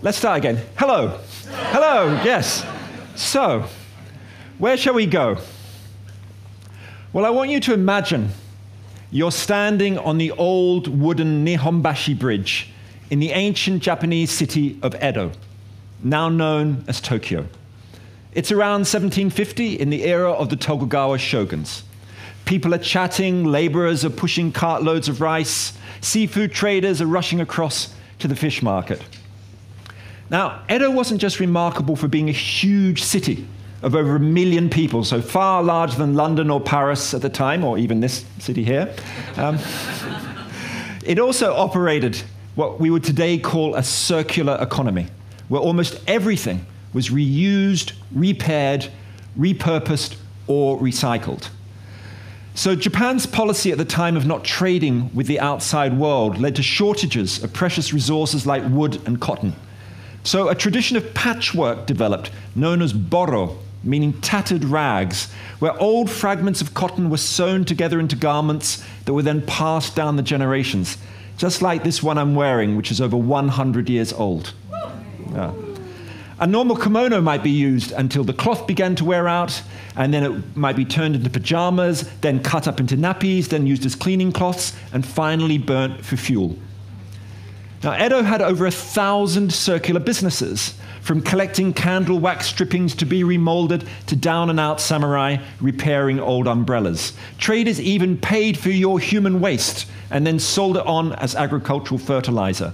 let's start again. Hello. Hello, yes. So, where shall we go? Well, I want you to imagine you're standing on the old wooden Nihonbashi Bridge in the ancient Japanese city of Edo, now known as Tokyo. It's around 1750 in the era of the Tokugawa shoguns. People are chatting, laborers are pushing cartloads of rice, seafood traders are rushing across to the fish market. Now, Edo wasn't just remarkable for being a huge city of over 1 million people, so far larger than London or Paris at the time, or even this city here. It also operated what we would today call a circular economy, where almost everything was reused, repaired, repurposed, or recycled. So Japan's policy at the time of not trading with the outside world led to shortages of precious resources like wood and cotton. So a tradition of patchwork developed, known as boro, meaning tattered rags, where old fragments of cotton were sewn together into garments that were then passed down the generations, just like this one I'm wearing, which is over 100 years old. Yeah. A normal kimono might be used until the cloth began to wear out, and then it might be turned into pajamas, then cut up into nappies, then used as cleaning cloths, and finally burnt for fuel. Now, Edo had over 1,000 circular businesses, from collecting candle wax strippings to be remolded to down-and-out samurai repairing old umbrellas. Traders even paid for your human waste and then sold it on as agricultural fertilizer.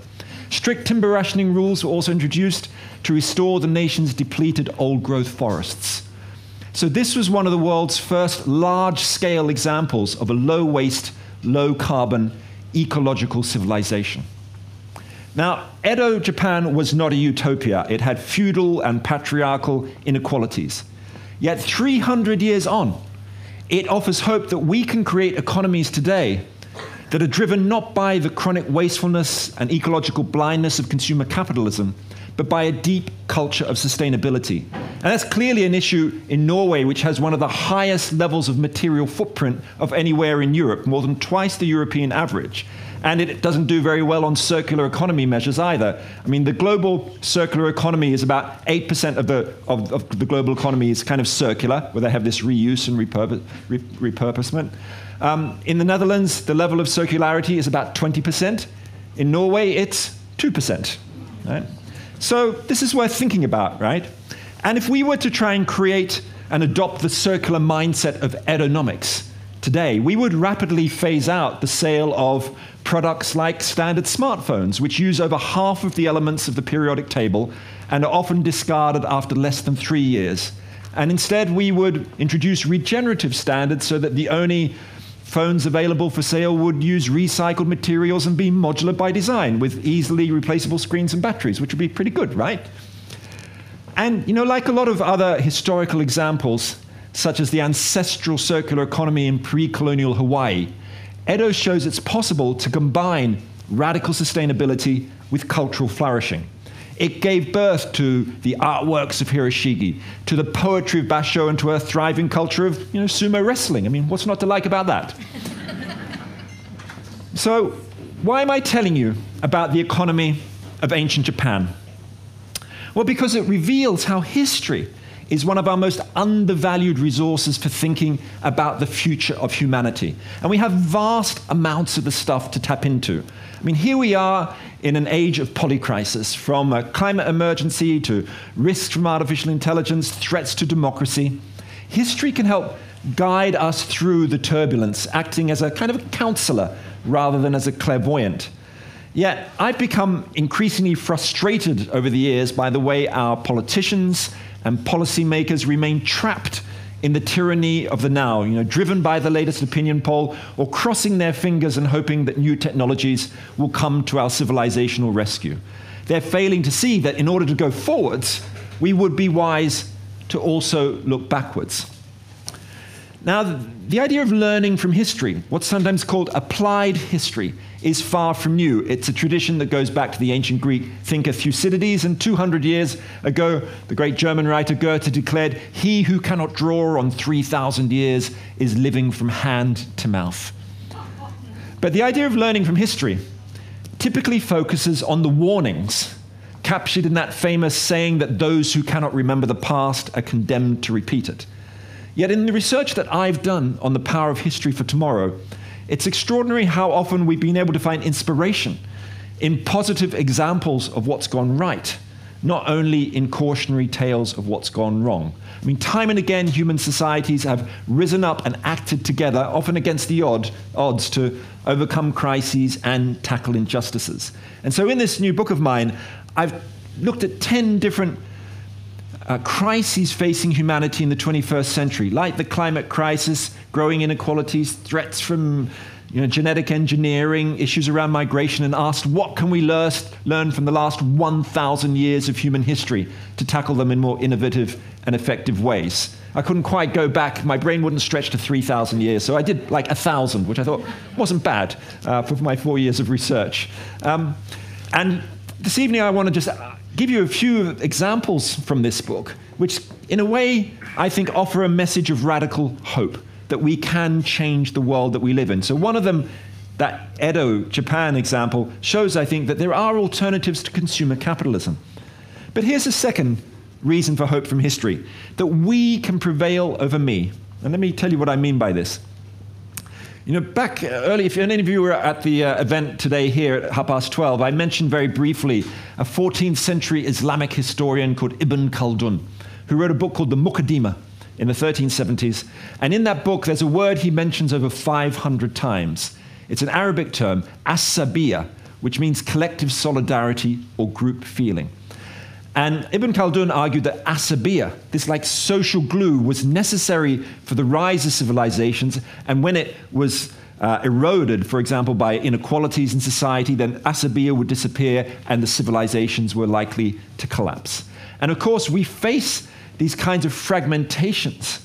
Strict timber rationing rules were also introduced to restore the nation's depleted old-growth forests. So this was one of the world's first large-scale examples of a low-waste, low-carbon, ecological civilization. Now, Edo, Japan was not a utopia. It had feudal and patriarchal inequalities. Yet 300 years on, it offers hope that we can create economies today that are driven not by the chronic wastefulness and ecological blindness of consumer capitalism, but by a deep culture of sustainability. And that's clearly an issue in Norway, which has one of the highest levels of material footprint of anywhere in Europe, more than twice the European average. And it doesn't do very well on circular economy measures either. I mean, the global circular economy is about 8% of the global economy is kind of circular, where they have this reuse and repurposement. In the Netherlands, the level of circularity is about 20%. In Norway, it's 2%. Right? So this is worth thinking about, right? And if we were to try and create and adopt the circular mindset of Edonomics today, we would rapidly phase out the sale of products like standard smartphones, which use over half of the elements of the periodic table and are often discarded after less than 3 years. And instead, we would introduce regenerative standards so that the only phones available for sale would use recycled materials and be modular by design with easily replaceable screens and batteries, which would be pretty good, right? And, you know, like a lot of other historical examples, such as the ancestral circular economy in pre-colonial Hawaii, Edo shows it's possible to combine radical sustainability with cultural flourishing. It gave birth to the artworks of Hiroshige, to the poetry of Basho, and to a thriving culture of, you know, sumo wrestling. I mean, what's not to like about that? So, why am I telling you about the economy of ancient Japan? Well, because it reveals how history is one of our most undervalued resources for thinking about the future of humanity. And we have vast amounts of the stuff to tap into. I mean, here we are in an age of polycrisis, from a climate emergency to risks from artificial intelligence, threats to democracy. History can help guide us through the turbulence, acting as a kind of a counselor rather than as a clairvoyant. Yet, I've become increasingly frustrated over the years by the way our politicians and policymakers remain trapped in the tyranny of the now, you know, driven by the latest opinion poll, or crossing their fingers and hoping that new technologies will come to our civilizational rescue. They're failing to see that in order to go forwards, we would be wise to also look backwards. Now, the idea of learning from history, what's sometimes called applied history, is far from new. It's a tradition that goes back to the ancient Greek thinker Thucydides, and 200 years ago, the great German writer Goethe declared, "He who cannot draw on 3,000 years is living from hand to mouth." But the idea of learning from history typically focuses on the warnings captured in that famous saying that those who cannot remember the past are condemned to repeat it. Yet in the research that I've done on the power of history for tomorrow, it's extraordinary how often we've been able to find inspiration in positive examples of what's gone right, not only in cautionary tales of what's gone wrong. I mean, time and again, human societies have risen up and acted together, often against the odds, to overcome crises and tackle injustices. And so in this new book of mine, I've looked at 10 different crises facing humanity in the 21st century, like the climate crisis, growing inequalities, threats from genetic engineering, issues around migration, and asked what can we learn from the last 1,000 years of human history to tackle them in more innovative and effective ways. I couldn't quite go back. My brain wouldn't stretch to 3,000 years, so I did like 1,000, which I thought wasn't bad for my 4 years of research. And this evening I want to just give you a few examples from this book, which in a way I think offer a message of radical hope, that we can change the world that we live in. So one of them, that Edo, Japan example, shows, I think, that there are alternatives to consumer capitalism. But here's a second reason for hope from history, that we can prevail over me. And let me tell you what I mean by this. Back early, if any of you were at the event today here at 12:30, I mentioned very briefly a 14th century Islamic historian called Ibn Khaldun, who wrote a book called the Muqaddimah in the 1370s. And in that book, there's a word he mentions over 500 times. It's an Arabic term, as-sabiyya, which means collective solidarity or group feeling. And Ibn Khaldun argued that asabiyya, this like social glue, was necessary for the rise of civilizations, and when it was eroded, for example, by inequalities in society, then asabiyya would disappear and the civilizations were likely to collapse. And of course, we face these kinds of fragmentations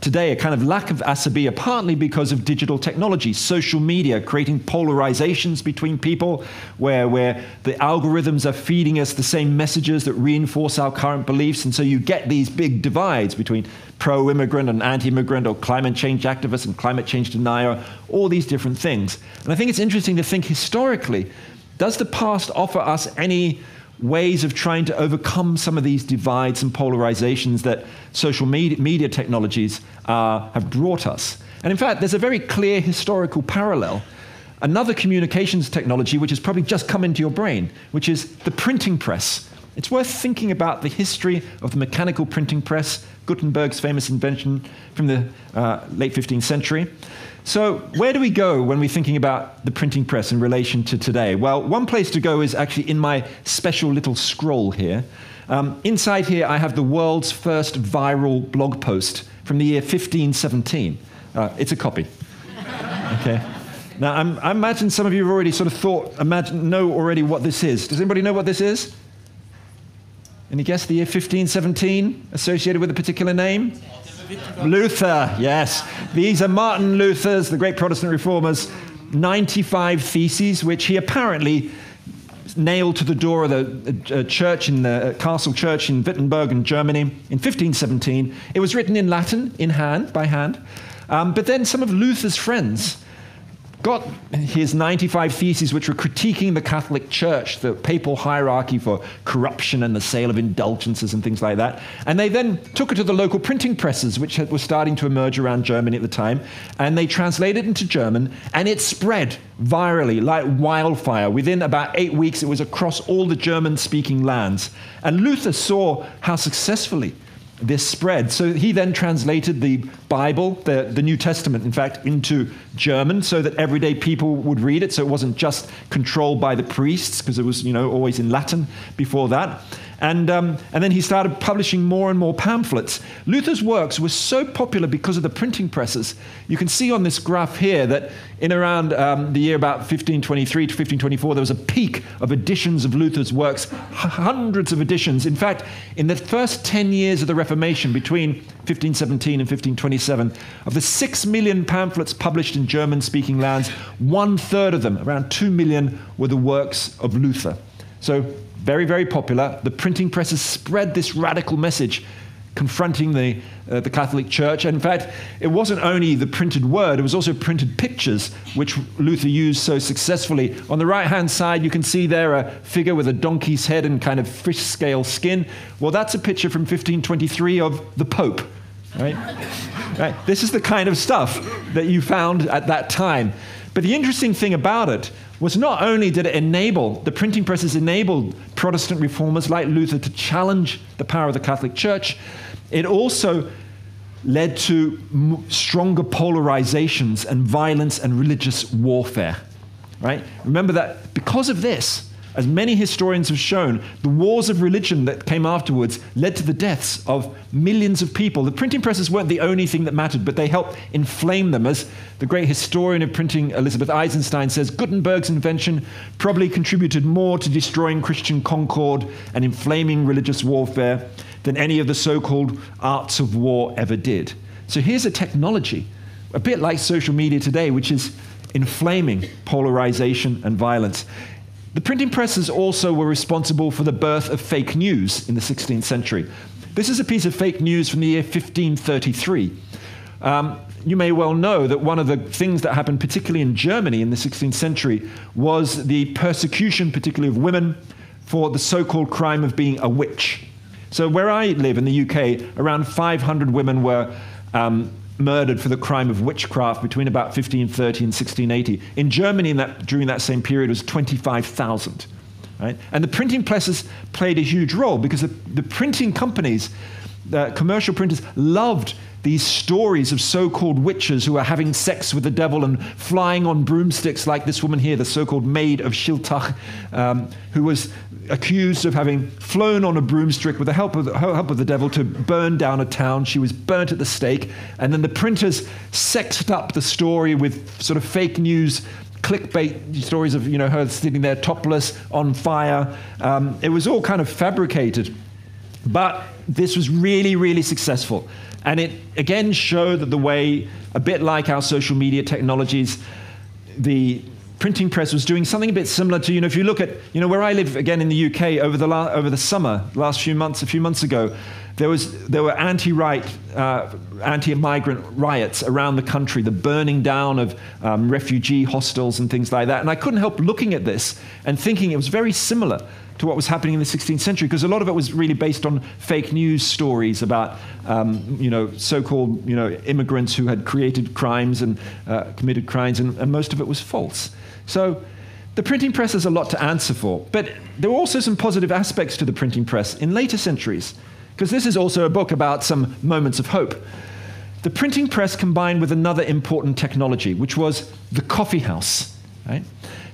today, a kind of lack of asabiyya, partly because of digital technology, social media, creating polarizations between people, where the algorithms are feeding us the same messages that reinforce our current beliefs, and so you get these big divides between pro-immigrant and anti-immigrant, or climate change activists and climate change denier, all these different things. And I think it's interesting to think historically, does the past offer us any ways of trying to overcome some of these divides and polarizations that social media technologies have brought us? And in fact, there's a very clear historical parallel. Another communications technology which has probably just come into your brain, which is the printing press. It's worth thinking about the history of the mechanical printing press, Gutenberg's famous invention from the late 15th century. So where do we go when we're thinking about the printing press in relation to today? Well, one place to go is actually in my special little scroll here. Inside here, I have the world's first viral blog post from the year 1517. It's a copy. Okay. Now, I imagine some of you have already sort of know already what this is. Does anybody know what this is? Any guess the year 1517 associated with a particular name? Luther, yes. These are Martin Luther's, the great Protestant reformers, 95 theses, which he apparently nailed to the door of the church in the castle church in Wittenberg in Germany in 1517. It was written in Latin, by hand. But then some of Luther's friends got his 95 theses, which were critiquing the Catholic Church, the papal hierarchy for corruption and the sale of indulgences and things like that. And they then took it to the local printing presses, which were starting to emerge around Germany at the time, and they translated it into German, and it spread virally like wildfire. Within about 8 weeks, it was across all the German-speaking lands. And Luther saw how successfully this spread. So he then translated the Bible, the New Testament, in fact, into German so that everyday people would read it. So it wasn't just controlled by the priests, because it was, always in Latin before that. And then he started publishing more and more pamphlets. Luther's works were so popular because of the printing presses. You can see on this graph here that in around the year about 1523 to 1524, there was a peak of editions of Luther's works, hundreds of editions. In fact, in the first 10 years of the Reformation, between 1517 and 1527, of the 6 million pamphlets published in German-speaking lands, 1/3 of them, around 2 million, were the works of Luther. So very, very popular. The printing presses spread this radical message. confronting the Catholic Church. And in fact, it wasn't only the printed word, it was also printed pictures, which Luther used so successfully. On the right-hand side, you can see there a figure with a donkey's head and kind of fish scale skin. Well, that's a picture from 1523 of the Pope, right? Right? This is the kind of stuff that you found at that time. But the interesting thing about it was not only did it enable, the printing presses enabled Protestant reformers like Luther to challenge the power of the Catholic Church, it also led to stronger polarizations and violence and religious warfare. Right? Remember that because of this, as many historians have shown, the wars of religion that came afterwards led to the deaths of millions of people. The printing presses weren't the only thing that mattered, but they helped inflame them. As the great historian of printing, Elizabeth Eisenstein, says, Gutenberg's invention probably contributed more to destroying Christian concord and inflaming religious warfare than any of the so-called arts of war ever did. So here's a technology, a bit like social media today, which is inflaming polarization and violence. The printing presses also were responsible for the birth of fake news in the 16th century. This is a piece of fake news from the year 1533. You may well know that one of the things that happened, particularly in Germany in the 16th century, was the persecution, particularly of women, for the so-called crime of being a witch. So where I live in the UK, around 500 women were murdered for the crime of witchcraft between about 1530 and 1680. In Germany, during that same period, was 25,000. Right? And the printing presses played a huge role because the printing companies, the commercial printers, loved these stories of so-called witches who are having sex with the devil and flying on broomsticks, like this woman here, the so-called Maid of Schiltach, who was accused of having flown on a broomstick with the help of the devil to burn down a town. She was burnt at the stake, and then the printers sexed up the story with sort of fake news, clickbait stories of her sitting there topless on fire. It was all kind of fabricated, but this was really, really successful. And it again showed that the way, a bit like our social media technologies, the printing press was doing something a bit similar to, if you look at, where I live again in the UK over the summer, a few months ago, there were anti-migrant riots around the country, the burning down of refugee hostels and things like that. And I couldn't help looking at this and thinking it was very similar to what was happening in the 16th century, because a lot of it was really based on fake news stories about, so-called, immigrants who had created crimes and committed crimes, and most of it was false. So the printing press has a lot to answer for. But there were also some positive aspects to the printing press in later centuries, because this is also a book about some moments of hope. The printing press combined with another important technology, which was the coffee house, right?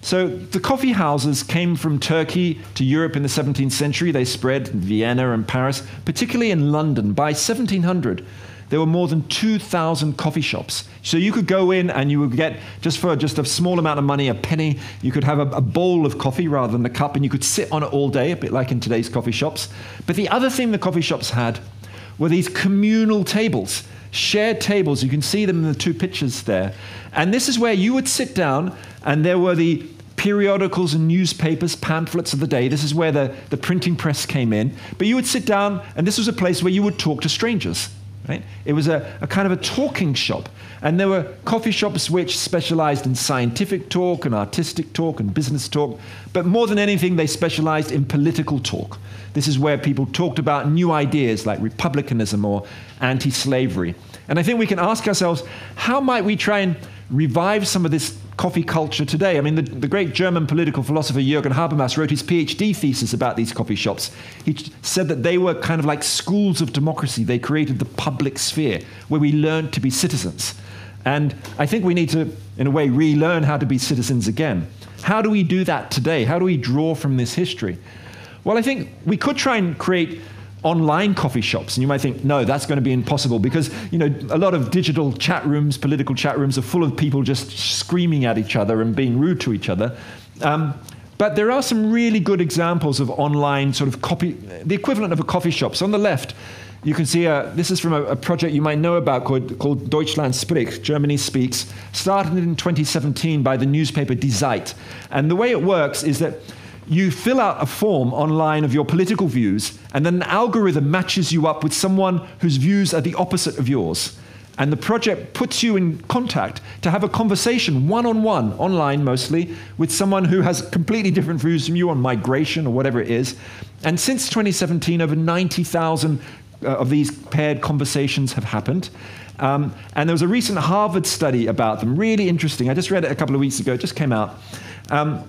So the coffee houses came from Turkey to Europe in the 17th century. They spread in Vienna and Paris, particularly in London. By 1700, there were more than 2,000 coffee shops. So you could go in and you would get, for just a small amount of money, a penny, you could have a bowl of coffee rather than a cup, and you could sit on it all day, a bit like in today's coffee shops. But the other thing the coffee shops had were these communal tables, shared tables. You can see them in the two pictures there. And this is where you would sit down, and there were the periodicals and newspapers, pamphlets of the day. This is where the printing press came in. But you would sit down, and this was a place where you would talk to strangers. Right? It was a kind of a talking shop. And there were coffee shops which specialized in scientific talk and artistic talk and business talk. But more than anything, they specialized in political talk. This is where people talked about new ideas like republicanism or anti-slavery. And I think we can ask ourselves, how might we try and revive some of this coffee culture today? I mean, the great German political philosopher Jürgen Habermas wrote his PhD thesis about these coffee shops. He said that they were kind of like schools of democracy. They created the public sphere where we learned to be citizens. And I think we need to, in a way, relearn how to be citizens again. How do we do that today? How do we draw from this history? Well, I think we could try and create online coffee shops. And you might think, no, that's going to be impossible because, a lot of digital chat rooms, political chat rooms are full of people just screaming at each other and being rude to each other. But there are some really good examples of online sort of the equivalent of a coffee shop. So on the left, you can see this is from a project you might know about called Deutschland spricht, Germany Speaks, started in 2017 by the newspaper Die Zeit. And the way it works is that you fill out a form online of your political views, and then an algorithm matches you up with someone whose views are the opposite of yours. And the project puts you in contact to have a conversation one-on-one, online mostly, with someone who has completely different views from you on migration or whatever it is. And since 2017, over 90,000 of these paired conversations have happened. And there was a recent Harvard study about them, really interesting. I just read it a couple of weeks ago, it just came out,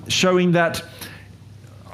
showing that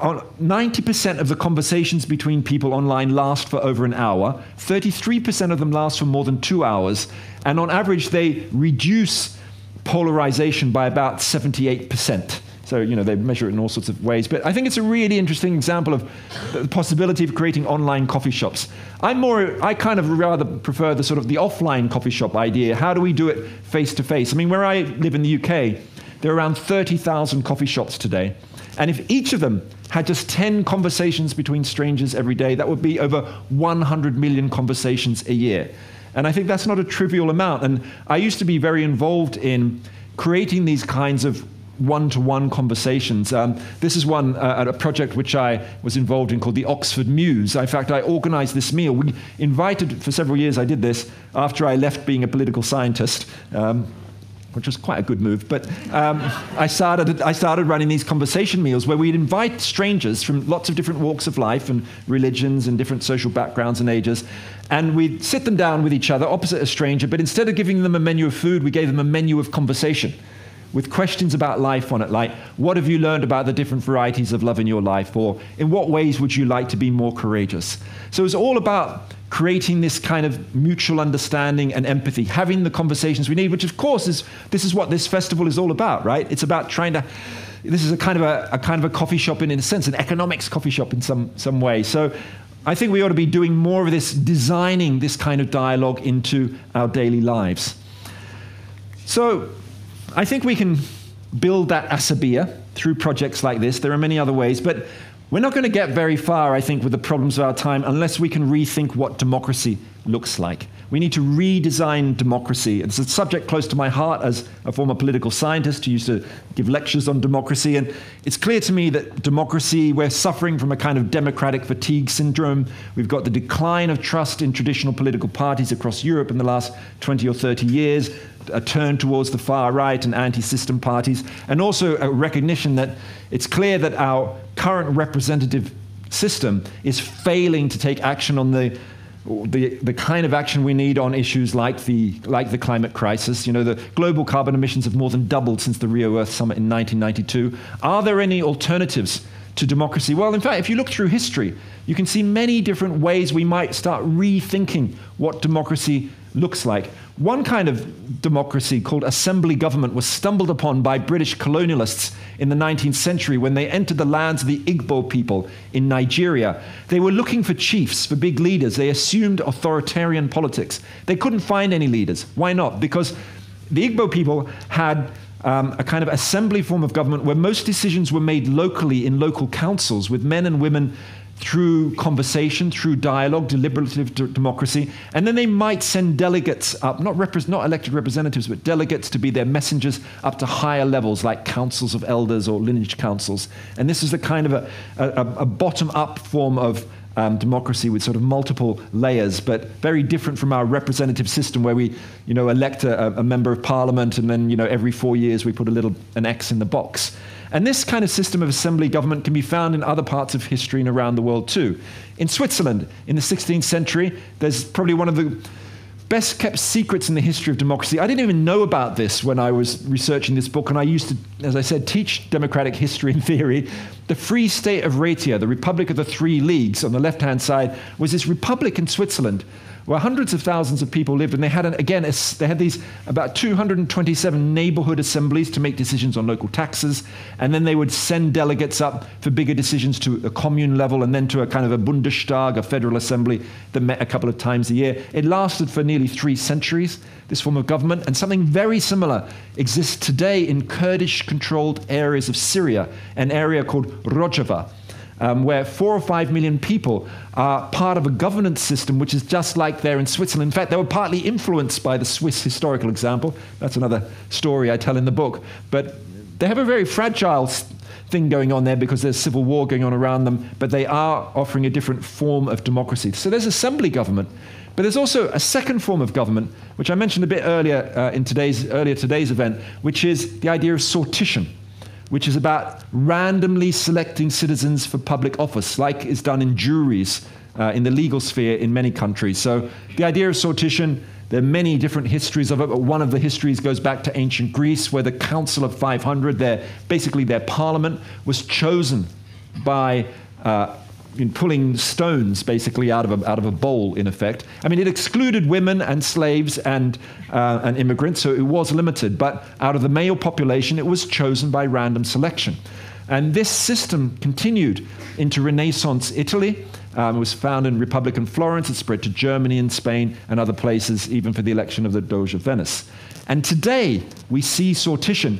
90% of the conversations between people online last for over an hour, 33% of them last for more than 2 hours, and on average they reduce polarization by about 78%. So, they measure it in all sorts of ways. But I think it's a really interesting example of the possibility of creating online coffee shops. I kind of rather prefer the sort of the offline coffee shop idea. How do we do it face to face? I mean, where I live in the UK, there are around 30,000 coffee shops today. And if each of them had just 10 conversations between strangers every day, that would be over 100 million conversations a year. And I think that's not a trivial amount. And I used to be very involved in creating these kinds of one-to-one conversations. This is one at a project which I was involved in called the Oxford Muse. In fact, I organized this meal. We invited, for several years I did this, after I left being a political scientist, which was quite a good move. But I started running these conversation meals where we'd invite strangers from lots of different walks of life and religions and different social backgrounds and ages. And we'd sit them down with each other, opposite a stranger, but instead of giving them a menu of food, we gave them a menu of conversation with questions about life on it, like, what have you learned about the different varieties of love in your life? Or in what ways would you like to be more courageous? So it's all about creating this kind of mutual understanding and empathy, having the conversations we need, which of course this is what this festival is all about, right? It's about trying to, this is a kind of a coffee shop in a sense, an economics coffee shop in some way. So I think we ought to be doing more of this, designing this kind of dialogue into our daily lives. So I think we can build that asabiya through projects like this. There are many other ways, but we're not going to get very far, I think, with the problems of our time unless we can rethink what democracy looks like. We need to redesign democracy. It's a subject close to my heart as a former political scientist who used to give lectures on democracy. And it's clear to me that democracy, we're suffering from a kind of democratic fatigue syndrome. We've got the decline of trust in traditional political parties across Europe in the last 20 or 30 years, a turn towards the far right and anti-system parties, and also a recognition that it's clear that our current representative system is failing to take action on the kind of action we need on issues like the climate crisis. The global carbon emissions have more than doubled since the Rio Earth Summit in 1992. Are there any alternatives to democracy? Well, in fact, if you look through history, you can see many different ways we might start rethinking what democracy looks like. One kind of democracy called assembly government was stumbled upon by British colonialists in the 19th century when they entered the lands of the Igbo people in Nigeria. They were looking for chiefs, for big leaders. They assumed authoritarian politics. They couldn't find any leaders. Why not? Because the Igbo people had a kind of assembly form of government where most decisions were made locally in local councils with men and women through conversation, through dialogue, deliberative democracy, and then they might send delegates up, not elected representatives, but delegates to be their messengers up to higher levels like councils of elders or lineage councils. And this is the kind of a bottom-up form of democracy with sort of multiple layers, but very different from our representative system where we, elect a member of parliament and then, every 4 years we put an X in the box. And this kind of system of assembly government can be found in other parts of history and around the world too. In Switzerland, in the 16th century, there's probably one of the best kept secrets in the history of democracy. I didn't even know about this when I was researching this book, and I used to, as I said, teach democratic history and theory. The Free State of Rhaetia, the Republic of the Three Leagues on the left-hand side, was this republic in Switzerland where hundreds of thousands of people lived, and they had these about 227 neighborhood assemblies to make decisions on local taxes, and then they would send delegates up for bigger decisions to a commune level, and then to a kind of a Bundestag, a federal assembly that met a couple of times a year. It lasted for nearly 3 centuries, this form of government, and something very similar exists today in Kurdish-controlled areas of Syria, an area called Rojava, where 4 or 5 million people are part of a governance system which is just like there in Switzerland. In fact, they were partly influenced by the Swiss historical example. That's another story I tell in the book. But they have a very fragile thing going on there because there's civil war going on around them, but they are offering a different form of democracy. So there's assembly government, but there's also a second form of government, which I mentioned a bit earlier in today's event, which is the idea of sortition, which is about randomly selecting citizens for public office, like is done in juries in the legal sphere in many countries. So the idea of sortition, there are many different histories of it, but one of the histories goes back to ancient Greece, where the Council of 500, basically their parliament, was chosen by in pulling stones basically out of a bowl, in effect. I mean, it excluded women and slaves and immigrants, so it was limited. But out of the male population, it was chosen by random selection. And this system continued into Renaissance Italy. It was found in Republican Florence. It spread to Germany and Spain and other places, even for the election of the Doge of Venice. And today, we see sortition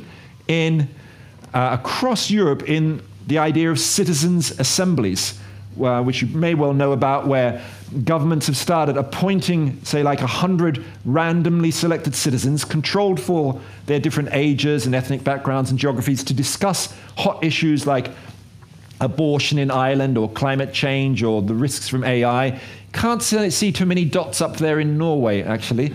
across Europe in the idea of citizens' assemblies, which you may well know about, where governments have started appointing, say, like 100 randomly selected citizens, controlled for their different ages and ethnic backgrounds and geographies, to discuss hot issues like abortion in Ireland or climate change or the risks from AI. Can't see too many dots up there in Norway, actually.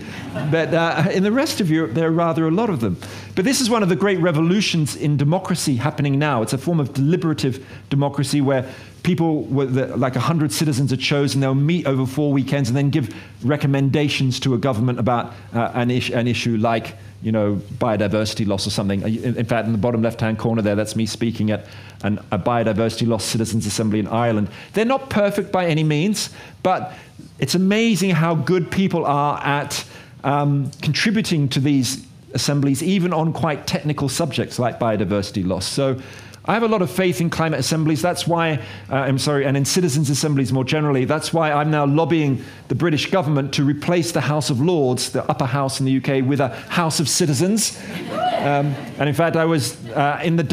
But in the rest of Europe, there are rather a lot of them. But this is one of the great revolutions in democracy happening now. It's a form of deliberative democracy where people, like 100 citizens are chosen, they'll meet over 4 weekends and then give recommendations to a government about an issue like, biodiversity loss or something. In fact, in the bottom left-hand corner there, that's me speaking at a biodiversity loss citizens' assembly in Ireland. They're not perfect by any means, but it's amazing how good people are at contributing to these assemblies, even on quite technical subjects like biodiversity loss. So I have a lot of faith in climate assemblies. That's why, and in citizens' assemblies more generally. That's why I'm now lobbying the British government to replace the House of Lords, the upper house in the UK, with a House of Citizens. And in fact, I was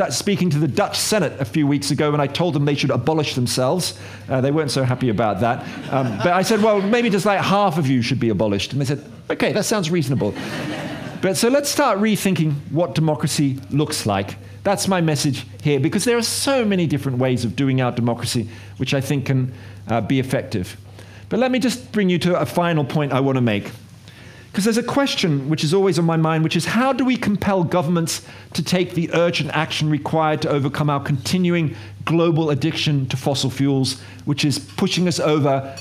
speaking to the Dutch Senate a few weeks ago, and I told them they should abolish themselves. They weren't so happy about that. But I said, well, maybe just like half of you should be abolished. And they said, okay, that sounds reasonable. But so let's start rethinking what democracy looks like. That's my message here, because there are so many different ways of doing our democracy, which I think can be effective. But let me just bring you to a final point I want to make. Because there's a question which is always on my mind, which is how do we compel governments to take the urgent action required to overcome our continuing global addiction to fossil fuels, which is pushing us over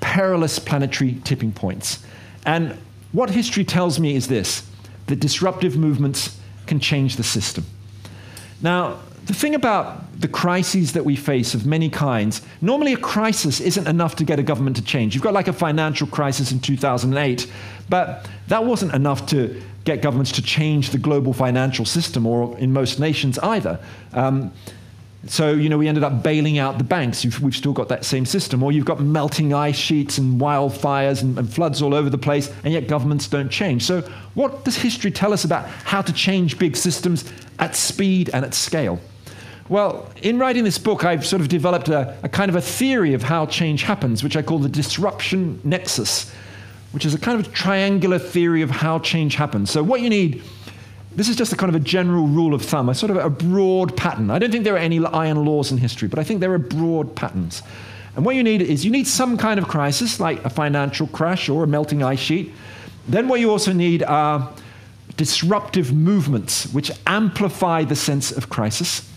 perilous planetary tipping points? And what history tells me is this, that disruptive movements can change the system. Now, the thing about the crises that we face of many kinds, normally a crisis isn't enough to get a government to change. You've got like a financial crisis in 2008, but that wasn't enough to get governments to change the global financial system, or in most nations either. So, we ended up bailing out the banks. We've still got that same system. Or you've got melting ice sheets and wildfires and floods all over the place, and yet governments don't change. So what does history tell us about how to change big systems at speed and at scale? Well, in writing this book, I've sort of developed a kind of a theory of how change happens, which I call the disruption nexus, which is a kind of triangular theory of how change happens. So what you need, this is just a kind of a general rule of thumb, a sort of a broad pattern. I don't think there are any iron laws in history, but I think there are broad patterns. And what you need some kind of crisis, like a financial crash or a melting ice sheet. Then what you also need are disruptive movements, which amplify the sense of crisis,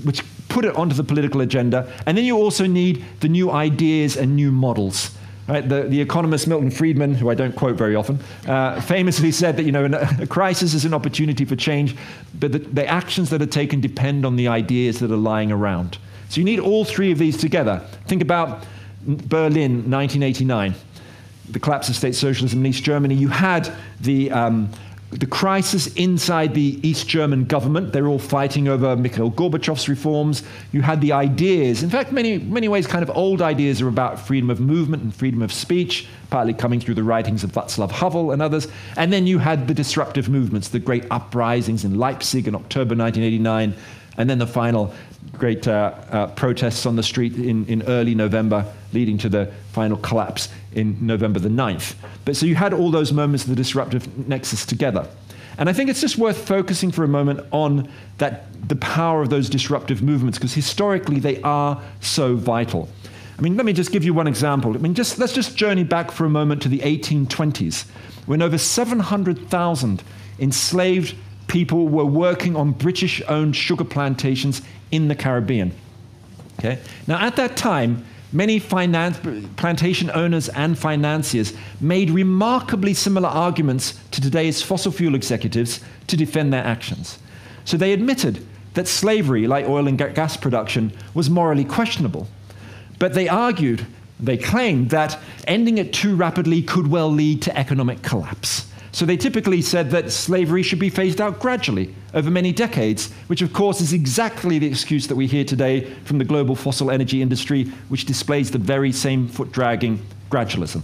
which put it onto the political agenda. And then you also need the new ideas and new models. Right? The economist Milton Friedman, who I don't quote very often, famously said that a crisis is an opportunity for change, but the actions that are taken depend on the ideas that are lying around. So you need all three of these together. Think about Berlin, 1989, the collapse of state socialism in East Germany. You had the crisis inside the East German government. They were all fighting over Mikhail Gorbachev's reforms. You had the ideas. In fact, many ways, kind of old ideas are about freedom of movement and freedom of speech, partly coming through the writings of Václav Havel and others. And then you had the disruptive movements, the great uprisings in Leipzig in October 1989, and then the final great protests on the street in early November, leading to the final collapse in November the 9th. But so you had all those moments of the disruptive nexus together. And I think it's just worth focusing for a moment on the power of those disruptive movements, because historically they are so vital. I mean, let me just give you one example. I mean, let's just journey back for a moment to the 1820s, when over 700,000 enslaved people were working on British-owned sugar plantations in the Caribbean. Okay? Now, at that time, many plantation owners and financiers made remarkably similar arguments to today's fossil fuel executives to defend their actions. So they admitted that slavery, like oil and gas production, was morally questionable. But they claimed that ending it too rapidly could well lead to economic collapse. So they typically said that slavery should be phased out gradually over many decades, which of course is exactly the excuse that we hear today from the global fossil energy industry, which displays the very same foot-dragging gradualism.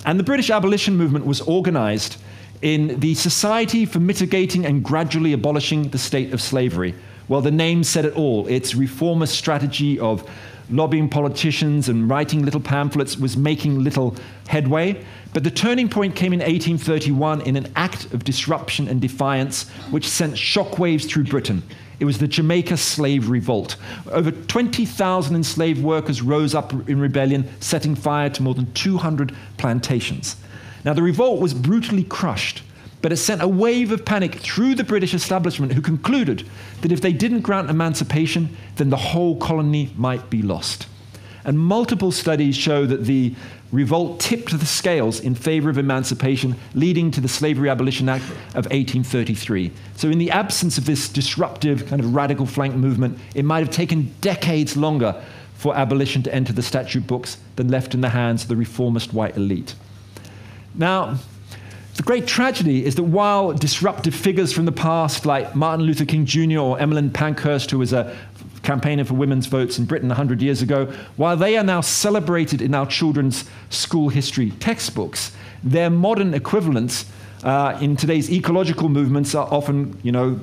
And the British abolition movement was organized in the Society for Mitigating and Gradually Abolishing the State of Slavery. Well, the name said it all. Its reformist strategy of lobbying politicians and writing little pamphlets was making little headway. But the turning point came in 1831 in an act of disruption and defiance which sent shockwaves through Britain. It was the Jamaica Slave Revolt. Over 20,000 enslaved workers rose up in rebellion, setting fire to more than 200 plantations. Now, the revolt was brutally crushed, but it sent a wave of panic through the British establishment, who concluded that if they didn't grant emancipation, then the whole colony might be lost. And multiple studies show that the revolt tipped the scales in favor of emancipation, leading to the Slavery Abolition Act of 1833. So in the absence of this disruptive kind of radical flank movement, it might have taken decades longer for abolition to enter the statute books than left in the hands of the reformist white elite. Now, the great tragedy is that while disruptive figures from the past, like Martin Luther King Jr. or Emmeline Pankhurst, who was a campaigner for women's votes in Britain 100 years ago, while they are now celebrated in our children's school history textbooks, their modern equivalents in today's ecological movements are often,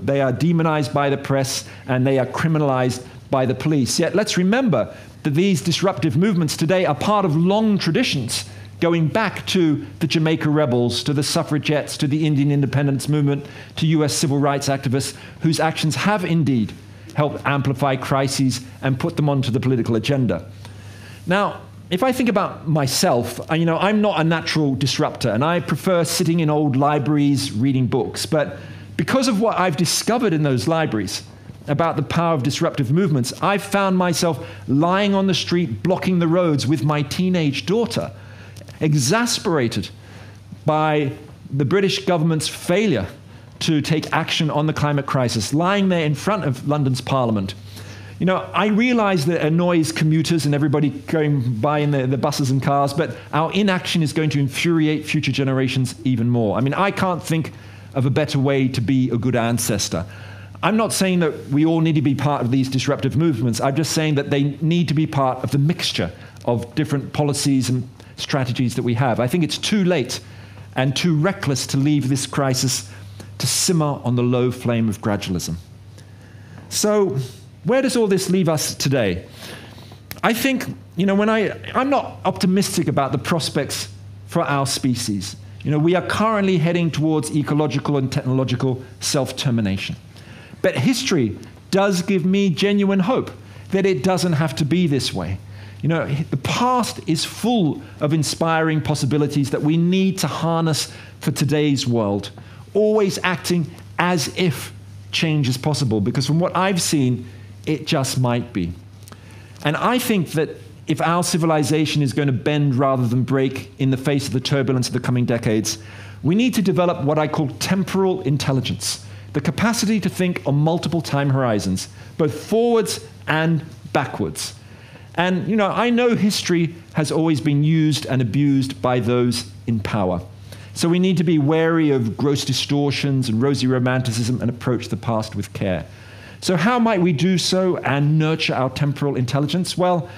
they are demonized by the press and they are criminalized by the police. Yet let's remember that these disruptive movements today are part of long traditions, going back to the Jamaica rebels, to the suffragettes, to the Indian independence movement, to US civil rights activists, whose actions have indeed helped amplify crises and put them onto the political agenda. Now, if I think about myself, I'm not a natural disruptor, and I prefer sitting in old libraries reading books. But because of what I've discovered in those libraries about the power of disruptive movements, I've found myself lying on the street, blocking the roads with my teenage daughter, exasperated by the British government's failure to take action on the climate crisis, lying there in front of London's Parliament. I realize that it annoys commuters and everybody going by in the buses and cars, but our inaction is going to infuriate future generations even more. I mean, I can't think of a better way to be a good ancestor. I'm not saying that we all need to be part of these disruptive movements. I'm just saying that they need to be part of the mixture of different policies and strategies that we have. I think it's too late and too reckless to leave this crisis to simmer on the low flame of gradualism. So, where does all this leave us today? I think, I'm not optimistic about the prospects for our species. We are currently heading towards ecological and technological self-termination. But history does give me genuine hope that it doesn't have to be this way. The past is full of inspiring possibilities that we need to harness for today's world, always acting as if change is possible, because from what I've seen, it just might be. And I think that if our civilization is going to bend rather than break in the face of the turbulence of the coming decades, we need to develop what I call temporal intelligence, the capacity to think on multiple time horizons, both forwards and backwards. And, I know history has always been used and abused by those in power. So we need to be wary of gross distortions and rosy romanticism and approach the past with care. So how might we do so and nurture our temporal intelligence? Well,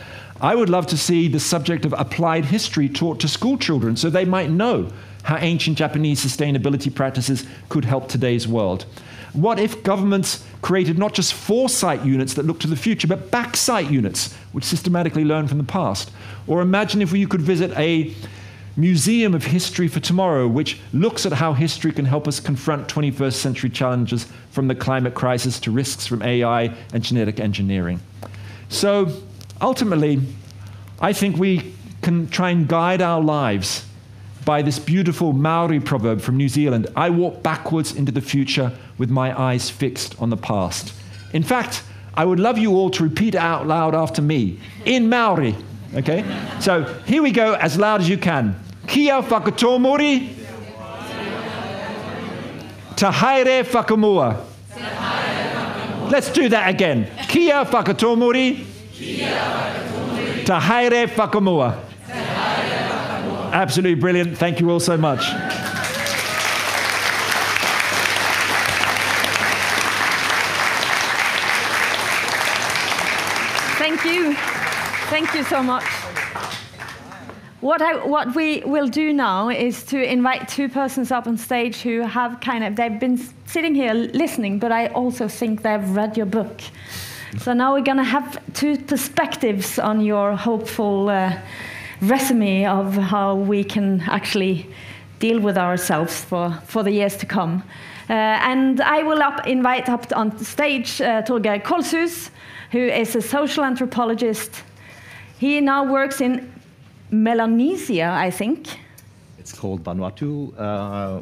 I would love to see the subject of applied history taught to school children so they might know how ancient Japanese sustainability practices could help today's world. What if governments created not just foresight units that look to the future, but backsight units which systematically learn from the past? Or imagine if you could visit a museum of history for tomorrow, which looks at how history can help us confront 21st century challenges, from the climate crisis to risks from AI and genetic engineering. So ultimately, I think we can try and guide our lives by this beautiful Maori proverb from New Zealand: I walk backwards into the future with my eyes fixed on the past. In fact, I would love you all to repeat it out loud after me, in Maori, okay? So here we go, as loud as you can. Kia whakatomori, te haere whakamua. Let's do that again. Kia whakatomori, te haere whakamua. Absolutely brilliant. Thank you all so much. Thank you. Thank you so much. What we will do now is to invite two persons up on stage who have they've been sitting here listening, but I also think they've read your book. So now we're going to have two perspectives on your hopeful resume of how we can actually deal with ourselves for the years to come. And I will invite up on stage Torgeir Kolshus, who is a social anthropologist. He now works in Melanesia, I think. It's called Vanuatu,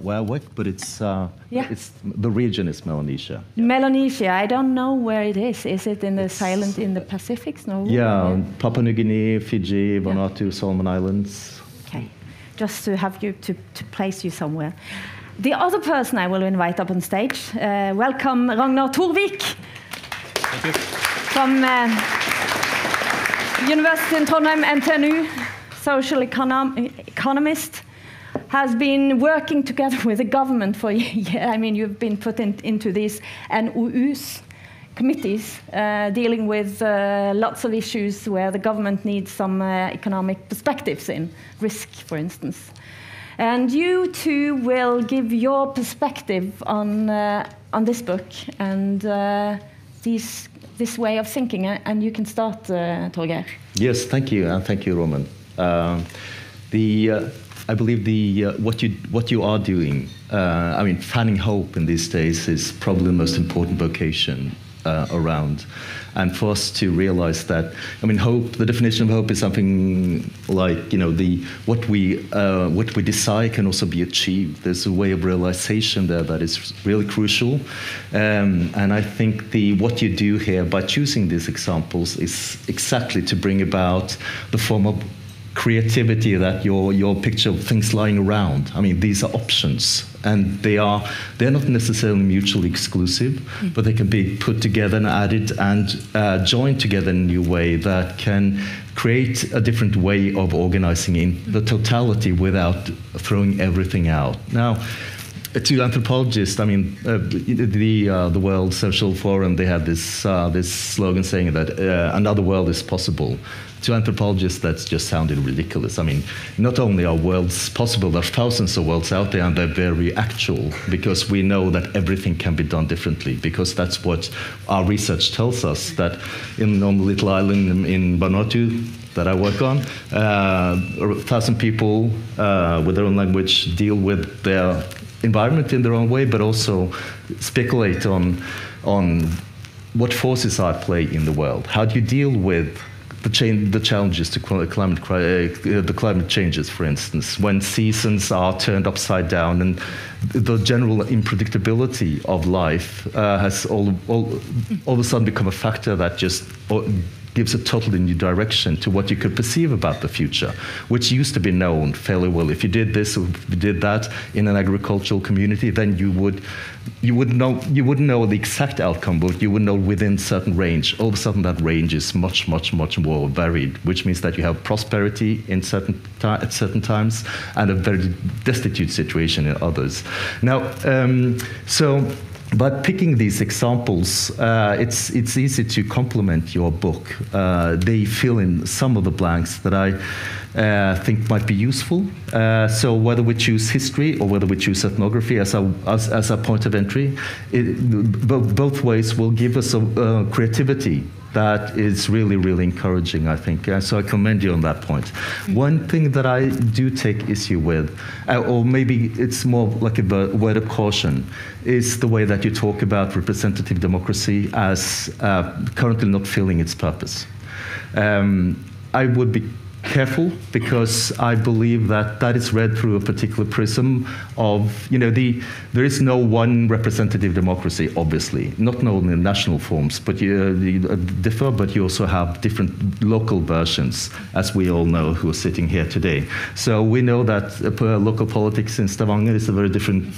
where I work, but the region is Melanesia. Melanesia, I don't know where it is. Is it in the Pacific? No. Yeah, Papua New Guinea, Fiji, Vanuatu, Solomon Islands. Okay, just to have you to place you somewhere. The other person I will invite up on stage, welcome Ragnar Torvik. Thank you. From University in Trondheim, NTNU, social economist, has been working together with the government for years. I mean, you've been put into these NOUs, committees, dealing with lots of issues where the government needs some economic perspectives in, risk, for instance. And you two will give your perspective on this book and this way of thinking, and you can start, Torgeir. Yes, thank you, and thank you, Roman. I believe what you are doing, I mean, fanning hope in these days is probably the most important vocation around. And for us to realize that, I mean, hope, the definition of hope is something like, you know, what we desire can also be achieved. There's a way of realization there that is really crucial. And I think what you do here by choosing these examples is exactly to bring about the form of creativity that your picture of things lying around. I mean, these are options, and they're not necessarily mutually exclusive, but they can be put together and added and joined together in a new way that can create a different way of organizing in the totality without throwing everything out. Now, to anthropologists, I mean, the World Social Forum, they have this slogan saying that another world is possible. To anthropologists, that's just sounded ridiculous. I mean, not only are worlds possible, there are thousands of worlds out there, and they're very actual, because we know that everything can be done differently, because that's what our research tells us, that on the little island in Vanuatu that I work on, 1,000 people with their own language deal with their environment in their own way, but also speculate on what forces are at play in the world. How do you deal with the challenges to the climate changes, for instance, when seasons are turned upside down and the general unpredictability of life has all of a sudden become a factor that just gives a totally new direction to what you could perceive about the future, which used to be known fairly well. If you did this or if you did that in an agricultural community, then you wouldn't know the exact outcome, but you would know within certain range. All of a sudden, that range is much, much, much more varied, which means that you have prosperity at certain times and a very destitute situation in others. Now, by picking these examples, it's easy to complement your book. They fill in some of the blanks that I think might be useful. So whether we choose history or whether we choose ethnography as a point of entry, both ways will give us a creativity that is really, really encouraging, I think. So I commend you on that point. One thing that I do take issue with, or maybe it's more like a word of caution, is the way that you talk about representative democracy as currently not filling its purpose. I would be careful, because I believe that that is read through a particular prism of, there is no one representative democracy, obviously, not only in national forms, but you differ, but you also have different local versions, as we all know who are sitting here today. So we know that local politics in Stavanger is a very different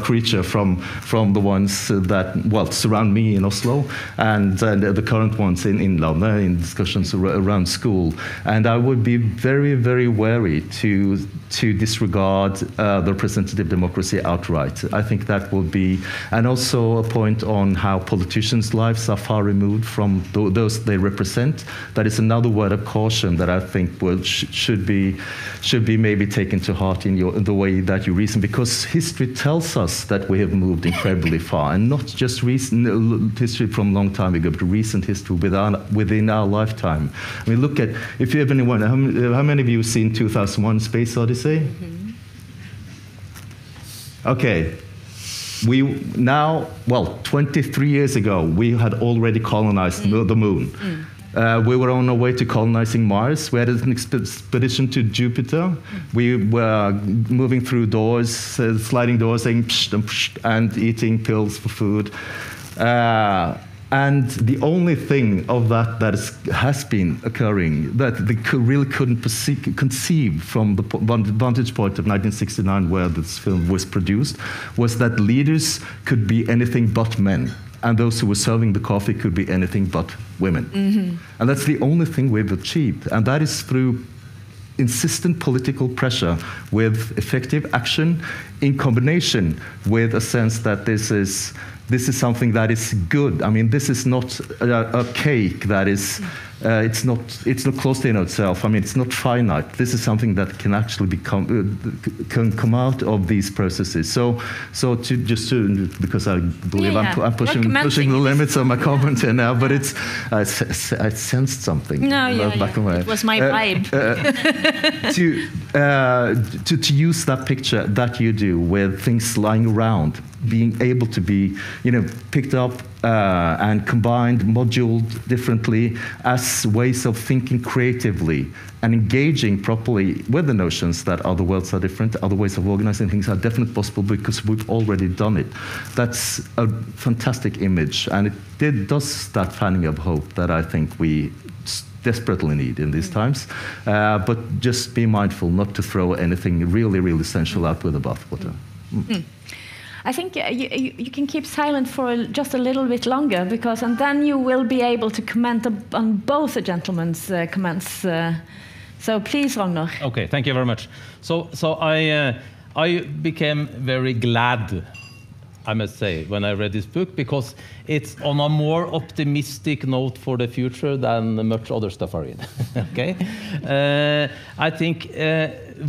creature from the ones that, well, surround me in Oslo, and the current ones in Innlandet, in discussions around school. And I would be very, very wary to disregard the representative democracy outright. I think that will be, and also a point on how politicians' lives are far removed from those they represent. That is another word of caution that I think should be maybe taken to heart in the way that you reason, because history tells us that we have moved incredibly far, and not just recent history from a long time ago, but recent history within our lifetime. I mean, look at, if you have anyone, how many of you have seen 2001: Space Odyssey? Okay. We now, well, 23 years ago, we had already colonized the moon. We were on our way to colonizing Mars. We had an expedition to Jupiter. We were moving through doors, sliding doors, saying psh and psh, and eating pills for food. And the only thing of that has been occurring that they really couldn't conceive from the vantage point of 1969, where this film was produced, was that leaders could be anything but men, and those who were serving the coffee could be anything but women. And that's the only thing we've achieved, and that is through insistent political pressure with effective action in combination with a sense that this is something that is good. I mean, this is not a cake that is, it's not closed in itself. I mean, it's not finite. This is something that can actually can come out of these processes. So because I believe I'm pushing the limits of my comment here now, but I sensed something. Back away. It was my vibe. To use that picture that you do with things lying around, being able to be, picked up and combined, moduled differently as ways of thinking creatively and engaging properly with the notions that other worlds are different, other ways of organizing things are definitely possible because we've already done it. That's a fantastic image, and it does that fanning of hope that I think we desperately need in these times. But just be mindful not to throw anything really, really essential out with the bathwater. I think you can keep silent for just a little bit longer, and then you will be able to comment on both the gentlemen's comments. So please, Ragnar. Okay, thank you very much. So I became very glad, I must say, when I read this book, because it's on a more optimistic note for the future than much other stuff I read. Okay, I think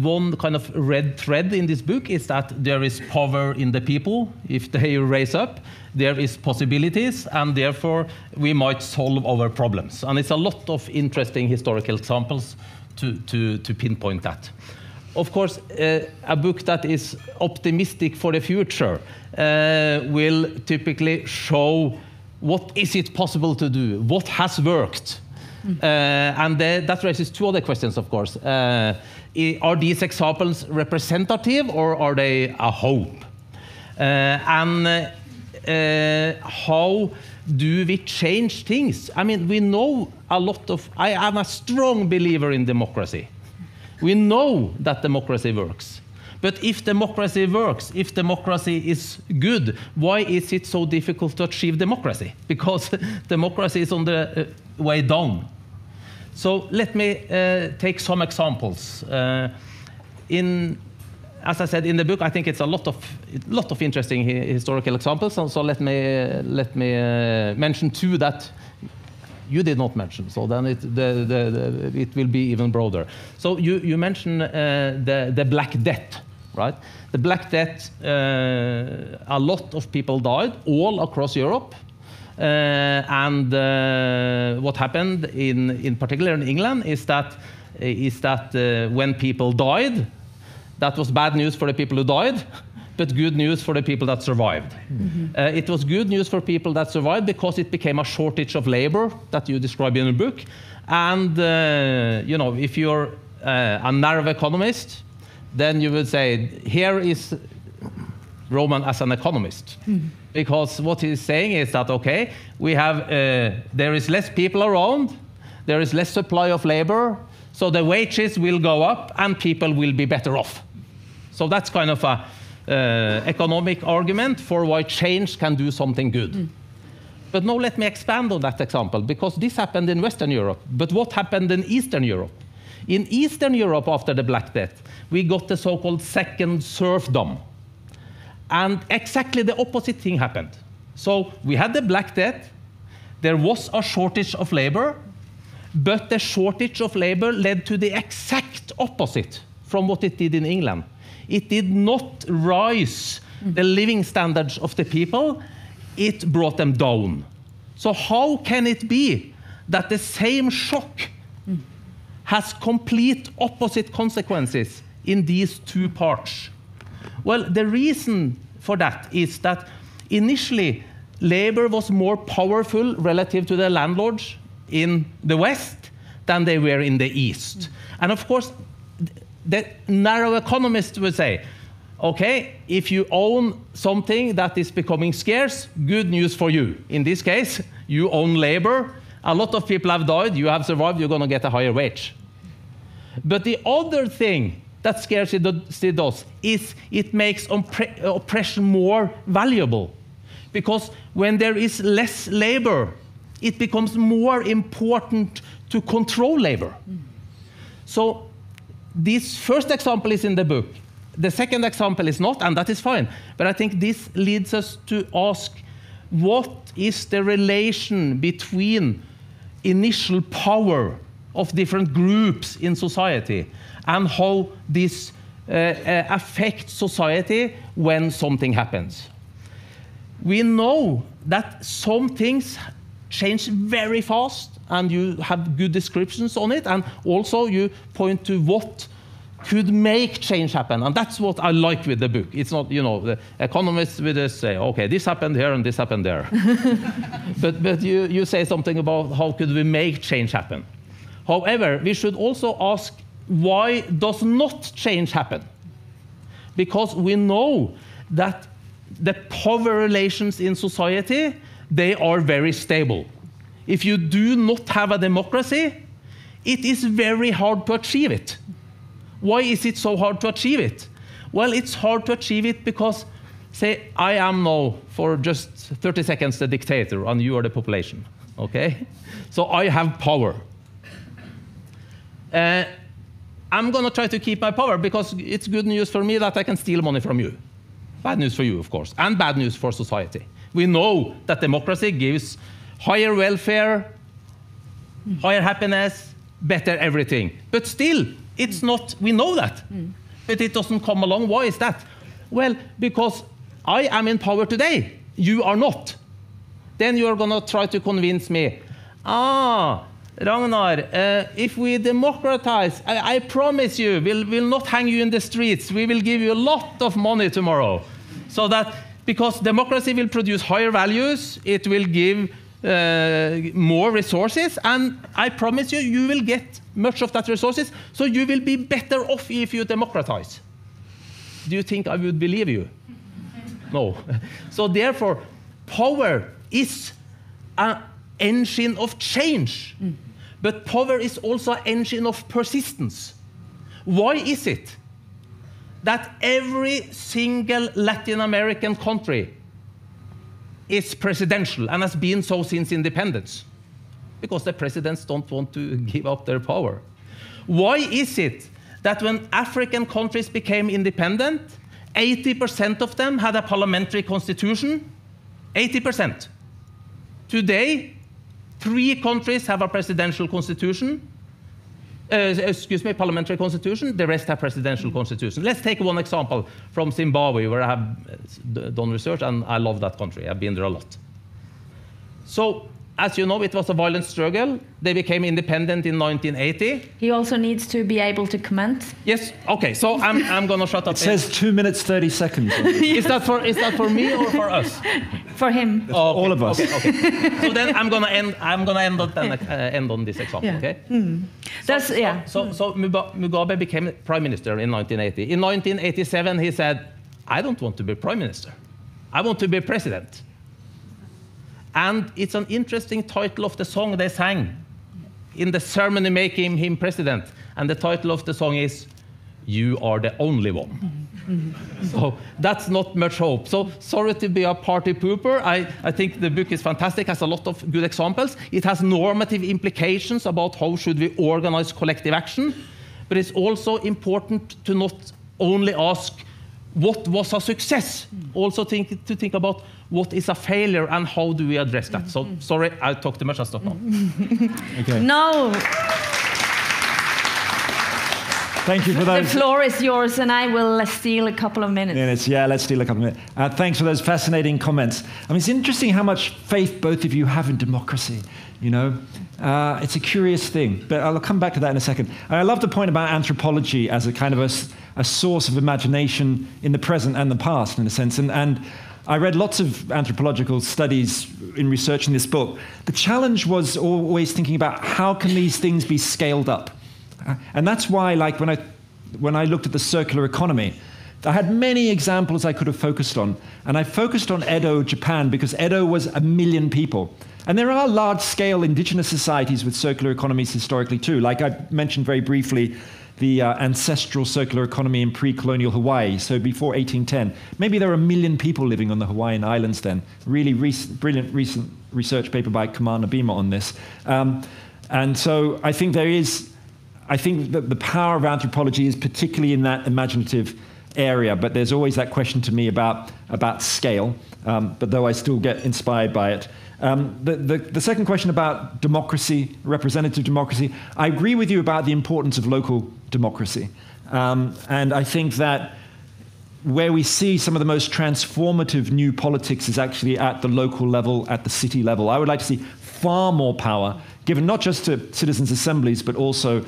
one kind of red thread in this book is that there is power in the people. If they raise up, there is possibilities, and therefore we might solve our problems. And it's a lot of interesting historical examples to pinpoint that. Of course, a book that is optimistic for the future will typically show what is it possible to do, what has worked. And that raises two other questions, of course. Are these examples representative, or are they a hope? And how do we change things? I mean, we know a lot of, I am a strong believer in democracy. We know that democracy works. But if democracy works, if democracy is good, why is it so difficult to achieve democracy? Because democracy is on the way down. So let me take some examples. As I said in the book, I think it's a lot of interesting historical examples. So let me mention two that you did not mention. So then it will be even broader. So you mentioned the Black Death, right? The Black Death. A lot of people died all across Europe. What happened in particular in England is that when people died, that was bad news for the people who died, but good news for the people that survived. It was good news for people that survived because it became a shortage of labor that you describe in the book. And you know, if you're a narrow economist, then you would say, here is Roman as an economist. Because what he's saying is that, okay, we have, there is less people around, there is less supply of labor, so the wages will go up and people will be better off. So that's kind of a economic argument for why change can do something good. But now let me expand on that example, because this happened in Western Europe. But what happened in Eastern Europe? In Eastern Europe, after the Black Death, we got the so-called second serfdom. And exactly the opposite thing happened. So we had the Black Death, there was a shortage of labor, but the shortage of labor led to the exact opposite from what it did in England. It did not rise the living standards of the people, it brought them down. So how can it be that the same shock has complete opposite consequences in these two parts? Well, the reason for that is that initially labor was more powerful relative to the landlords in the West than they were in the East. And of course, the narrow economist would say, okay, if you own something that is becoming scarce, good news for you. In this case, you own labor. A lot of people have died, you have survived, you're going to get a higher wage. But the other thing that scarcity does is it makes oppression more valuable. Because when there is less labor, it becomes more important to control labor. So this first example is in the book. The second example is not, and that is fine. But I think this leads us to ask, what is the relation between initial power of different groups in society and how this affects society when something happens? We know that some things change very fast, and you have good descriptions on it, and also you point to what could make change happen. And that's what I like with the book. It's not, you know, the economists will just say, okay, this happened here and this happened there. but you say something about how could we make change happen. However, we should also ask, why does not change happen? Because we know that the power relations in society, they are very stable. If you do not have a democracy, it is very hard to achieve it. Why is it so hard to achieve it? Well, it's hard to achieve it because, say, I am now, for just 30 seconds, the dictator, and you are the population, okay? So I have power. I'm going to try to keep my power because it's good news for me that I can steal money from you. Bad news for you, of course, and bad news for society. We know that democracy gives higher welfare, higher happiness, better everything. But still, it's not, we know that, but it doesn't come along. Why is that? Well, because I am in power today, you are not. Then you are going to try to convince me, Ragnar, if we democratize, I promise you, we'll not hang you in the streets. We will give you a lot of money tomorrow. So that, because democracy will produce higher values, it will give more resources, and I promise you, you will get much of that resources, so you will be better off if you democratize. Do you think I would believe you? No. So therefore, power is an engine of change, but power is also an engine of persistence. Why is it that every single Latin American country is presidential and has been so since independence? Because the presidents don't want to give up their power. Why is it that when African countries became independent, 80% of them had a parliamentary constitution? 80%. Today, 3 countries have a presidential constitution. Parliamentary constitution. The rest have presidential constitution. Let's take one example from Zimbabwe, where I have done research, and I love that country. I've been there a lot. So, as you know, it was a violent struggle. They became independent in 1980. He also needs to be able to comment. Yes. Okay. So I'm gonna shut up. It says 2 minutes 30 seconds. Is that for me or for us? For him. Oh, okay. All of us. Okay. So then I'm gonna end on this example. Yeah. Okay. So Mugabe became prime minister in 1980. In 1987, he said, "I don't want to be prime minister. I want to be president." And it's an interesting title of the song they sang in the ceremony making him president. And the title of the song is, "You Are the Only One." So that's not much hope. So sorry to be a party pooper. I think the book is fantastic, has a lot of good examples. It has normative implications about how should we organize collective action. But it's also important to not only ask what was a success, also to think about what is a failure and how do we address that. So sorry, I talked too much, I'll stop now. Okay. No. Thank you for those. The floor is yours, and I will steal a couple of minutes. Yeah, let's steal a couple of minutes. Thanks for those fascinating comments. I mean, it's interesting how much faith both of you have in democracy. You know, it's a curious thing, but I'll come back to that in a second. I love the point about anthropology as a kind of a source of imagination in the present and the past, in a sense. And I read lots of anthropological studies in researching this book. The challenge was always thinking about how can these things be scaled up. And that's why, like, when I looked at the circular economy, I had many examples I could have focused on. And I focused on Edo, Japan, because Edo was 1 million people. And there are large-scale indigenous societies with circular economies historically, too. Like I mentioned very briefly, the ancestral circular economy in pre-colonial Hawaii, so before 1810. Maybe there were 1 million people living on the Hawaiian Islands then. Really brilliant recent research paper by Kamana Bima on this. And so I think that the power of anthropology is particularly in that imaginative area, but there's always that question to me about scale, but though I still get inspired by it. The second question about democracy, representative democracy, I agree with you about the importance of local democracy. And I think that where we see some of the most transformative new politics is actually at the local level, at the city level. I would like to see far more power given not just to citizens' assemblies, but also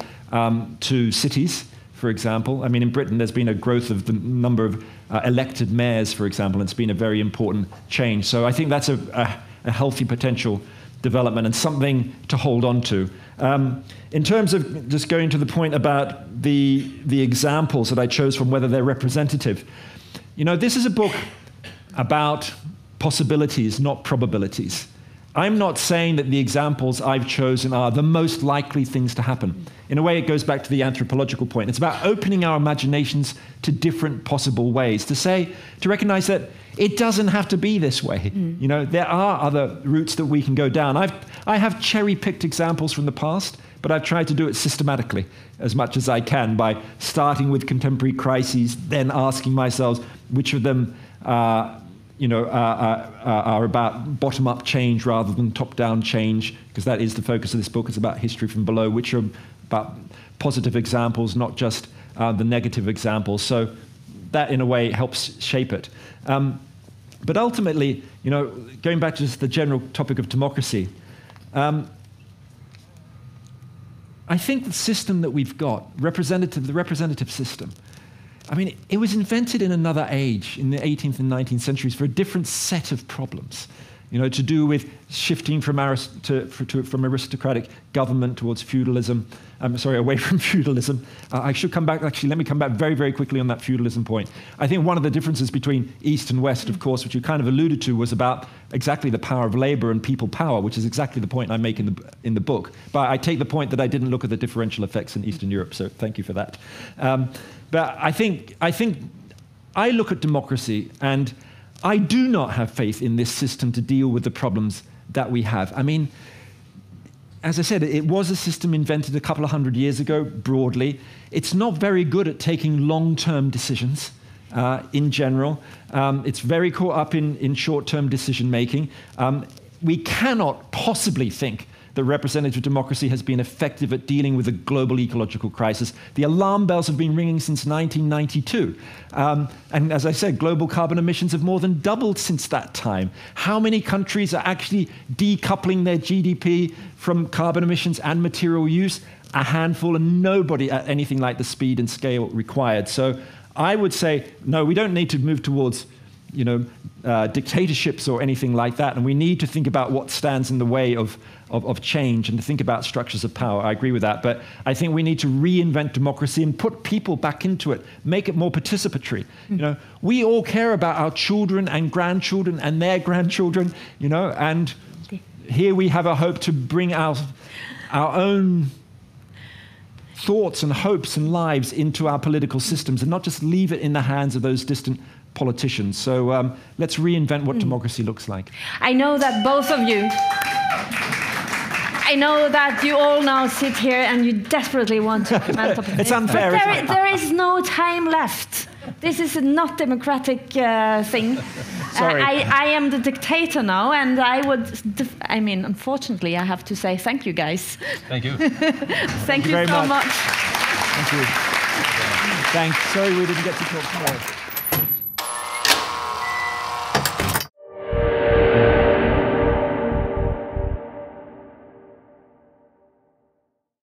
to cities, for example. I mean, in Britain, there's been a growth of the number of elected mayors, for example, and it's been a very important change. So I think that's a healthy potential development and something to hold on to. In terms of just going to the point about the examples that I chose from whether they're representative, you know, this is a book about possibilities, not probabilities. I'm not saying that the examples I've chosen are the most likely things to happen. In a way, it goes back to the anthropological point. It's about opening our imaginations to different possible ways, to recognize that it doesn't have to be this way. You know, there are other routes that we can go down. I have cherry-picked examples from the past, but I've tried to do it systematically as much as I can by starting with contemporary crises, then asking myself which of them are about bottom-up change rather than top-down change, because that is the focus of this book. It's about history from below, which are about positive examples, not just the negative examples. So that, in a way, helps shape it. But ultimately, you know, going back to just the general topic of democracy, I think the system that we've got, the representative system, I mean, it was invented in another age, in the 18th and 19th centuries, for a different set of problems, you know, to do with shifting from aristocratic government towards feudalism. Away from feudalism. I should come back, actually, let me come back very, very quickly on that feudalism point. I think one of the differences between East and West, of course, which you kind of alluded to, was about exactly the power of labor and people power, which is exactly the point I make in the book. But I take the point that I didn't look at the differential effects in Eastern Europe, so thank you for that. But I think I look at democracy, and I do not have faith in this system to deal with the problems that we have. I mean, as I said, it was a system invented a couple of hundred years ago, broadly. It's not very good at taking long-term decisions in general. It's very caught up in short-term decision-making. We cannot possibly think that representative democracy has been effective at dealing with a global ecological crisis. The alarm bells have been ringing since 1992. And as I said, global carbon emissions have more than doubled since that time. How many countries are actually decoupling their GDP from carbon emissions and material use? A handful, and nobody at anything like the speed and scale required. So I would say, no, we don't need to move towards dictatorships or anything like that, and we need to think about what stands in the way of change and to think about structures of power. I agree with that, but I think we need to reinvent democracy and put people back into it, make it more participatory. We all care about our children and grandchildren and their grandchildren, and here we have a hope to bring our own thoughts and hopes and lives into our political systems and not just leave it in the hands of those distant politicians. So let's reinvent what democracy looks like. I know that both of you, I know that you all now sit here and you desperately want to comment upon It's unfair, but isn't it? there is no time left. This is a not democratic thing. Sorry. I am the dictator now, and unfortunately, I have to say thank you, guys. Thank you. Thank you very so much. much. Thank you. Thanks. Sorry we didn't get to talk more.